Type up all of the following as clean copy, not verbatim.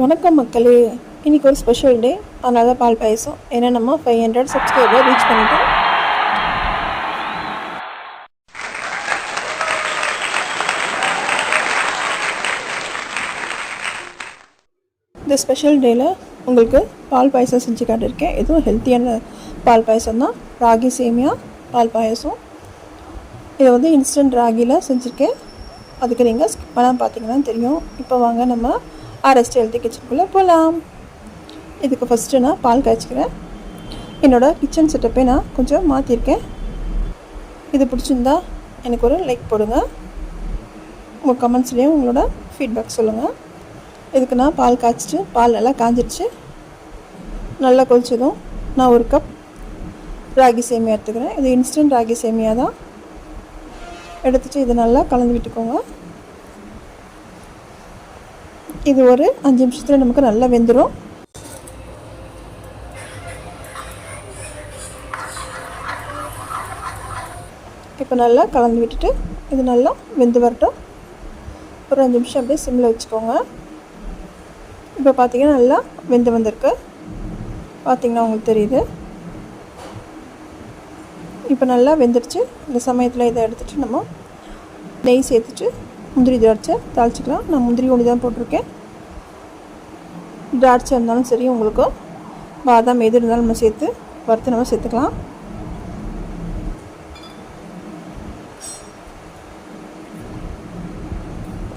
வணக்கம் மக்களே, இன்றைக்கி ஒரு ஸ்பெஷல் டே. அதனால தான் பால் பாயசம். ஏன்னா நம்ம 500 சப்ஸ்கிரைபர் ரீச் பண்ணிட்டோம். இந்த ஸ்பெஷல் டேயில் உங்களுக்கு பால் பாயசம் செஞ்சு காட்டியிருக்கேன். இதுவும் ஹெல்த்தியான பால் பாயசம் தான். ராகி சேமியா பால் பாயசம். இதை வந்து இன்ஸ்டன்ட் ராகியில் செஞ்சுருக்கேன். அதுக்கு நீங்கள் ஸ்கிப் பண்ணால் பார்த்தீங்கன்னா தெரியும். இப்போ வாங்க நம்ம Healthy கிச்சனுக்குள்ளே போகலாம். இதுக்கு ஃபஸ்ட்டு நான் பால் காய்ச்சிக்கிறேன். என்னோடய கிச்சன் செட்டப்பே நான் கொஞ்சம் மாற்றிருக்கேன். இது பிடிச்சிருந்தா எனக்கு ஒரு லைக் போடுங்க. உங்கள் கமெண்ட்ஸ்லேயும் உங்களோட ஃபீட்பேக் சொல்லுங்கள். இதுக்கு நான் பால் காய்ச்சிட்டு பால் நல்லா காஞ்சிடுச்சு. நல்லா கொதிச்சதும் நான் ஒரு கப் ராகி சேமியா எடுத்துக்கிறேன். இது இன்ஸ்டன்ட் ராகி சேமியா தான். எடுத்துகிட்டு இதை நல்லா கலந்து விட்டுக்கோங்க. இது ஒரு 5 நிமிஷத்தில் நமக்கு நல்லா வெந்துடும். இப்போ நல்லா கலந்து விட்டுட்டு இது நல்லா வெந்து வரட்டும். ஒரு 5 நிமிஷம் அப்படியே சிம்மில் வச்சுக்கோங்க. இப்போ பார்த்திங்கன்னா நல்லா வெந்து வந்திருக்கு. பார்த்திங்கன்னா உங்களுக்கு தெரியுது. இப்போ நல்லா வெந்துடுச்சு. இந்த சமயத்தில் இதை எடுத்துகிட்டு நம்ம நெய் சேர்த்துட்டு முந்திரி திராட்சை தாளிச்சிக்கலாம். நான் முந்திரி ஒன்று தான் போட்டிருக்கேன். திராட்சை இருந்தாலும் சரி, உங்களுக்கு பாதாம் எது இருந்தாலும் நம்ம சேர்த்து வறுத்து நம்ம சேர்த்துக்கலாம்.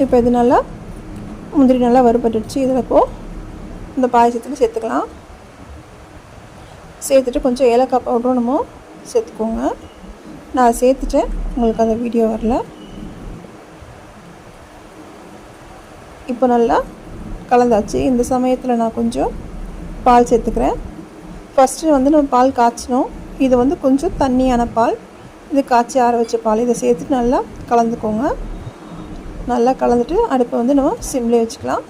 இப்போ இது நல்லா முந்திரி நல்லா வறுபட்டுடுச்சு. இதில் இப்போது இந்த பாயசத்துக்கு சேர்த்துக்கலாம். சேர்த்துட்டு கொஞ்சம் ஏலக்காய் பவுடரும் நம்ம சேர்த்துக்கோங்க. நான் சேர்த்துட்டேன், உங்களுக்கு அந்த வீடியோ வரல. இப்போ நல்லா கலந்தாச்சு. இந்த சமயத்தில் நான் கொஞ்சம் பால் சேர்த்துக்கிறேன். ஃபஸ்ட்டு வந்து நம்ம பால் காய்ச்சினோம். இது வந்து கொஞ்சம் தண்ணியான பால். இது காய்ச்சி ஆற வச்ச பால். இதை சேர்த்துட்டு நல்லா கலந்துக்கோங்க. நல்லா கலந்துட்டு அடுப்பை வந்து நம்ம சிம்லேயே வச்சுக்கலாம்.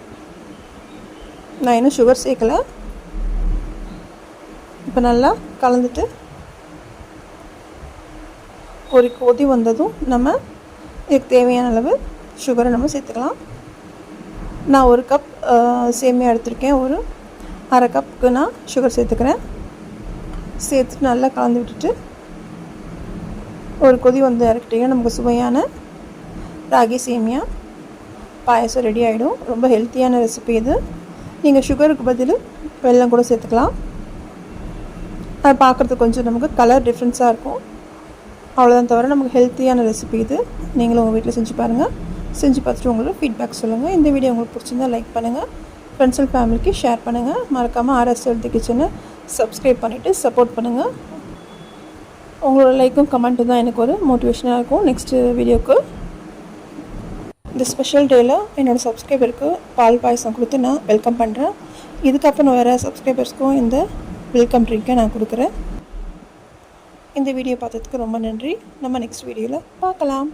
நான் இன்னும் சுகர் சேர்க்கலை. இப்போ நல்லா கலந்துட்டு ஒரு கொதி வந்ததும் நம்ம இதுக்கு தேவையான அளவு சுகரை நம்ம சேர்த்துக்கலாம். நான் ஒரு கப் சேமியா எடுத்திருக்கேன். ஒரு அரை கப்புக்கு நான் சுகர் சேர்த்துக்கிறேன். சேர்த்துட்டு நல்லா கலந்து விட்டுட்டு ஒரு கொதி வந்து இறக்கிட்டிங்கன்னா நமக்கு சுவையான ராகி சேமியா பாயசம் ரெடி ஆகிடும். ரொம்ப ஹெல்த்தியான ரெசிபி இது. நீங்கள் சுகருக்கு பதில் வெல்லம் கூட சேர்த்துக்கலாம். அது பார்க்குறதுக்கு கொஞ்சம் நமக்கு கலர் டிஃப்ரென்ஸாக இருக்கும். அவ்வளோதான் தவிர நமக்கு ஹெல்த்தியான ரெசிபி இது. நீங்களும் உங்கள் வீட்டில் செஞ்சு பாருங்கள். செஞ்சு பார்த்துட்டு உங்களோட ஃபீட்பேக் சொல்லுங்கள். இந்த வீடியோ உங்களுக்கு பிடிச்சிருந்தால் லைக் பண்ணுங்கள். ஃப்ரெண்ட்ஸ் அண்ட் ஃபேமிலிக்கு ஷேர் பண்ணுங்கள். மறக்காமல் Healthy கிச்சனை சப்ஸ்கிரைப் பண்ணிவிட்டு சப்போர்ட் பண்ணுங்கள். உங்களோட லைக்கும் கமெண்ட்டும் தான் எனக்கு ஒரு மோட்டிவேஷனாக இருக்கும் நெக்ஸ்ட்டு வீடியோவுக்கு. இந்த ஸ்பெஷல் டேயில் என்னோடய சப்ஸ்கிரைபருக்கு பால் பாயசம் கொடுத்து நான் வெல்கம் பண்ணுறேன். இதுக்கப்புறம் வேறு சப்ஸ்கிரைபர்ஸ்க்கும் இந்த வெல்கம் ட்ரிங்கை நான் கொடுக்குறேன். இந்த வீடியோ பார்த்ததுக்கு ரொம்ப நன்றி. நம்ம நெக்ஸ்ட் வீடியோவில் பார்க்கலாம்.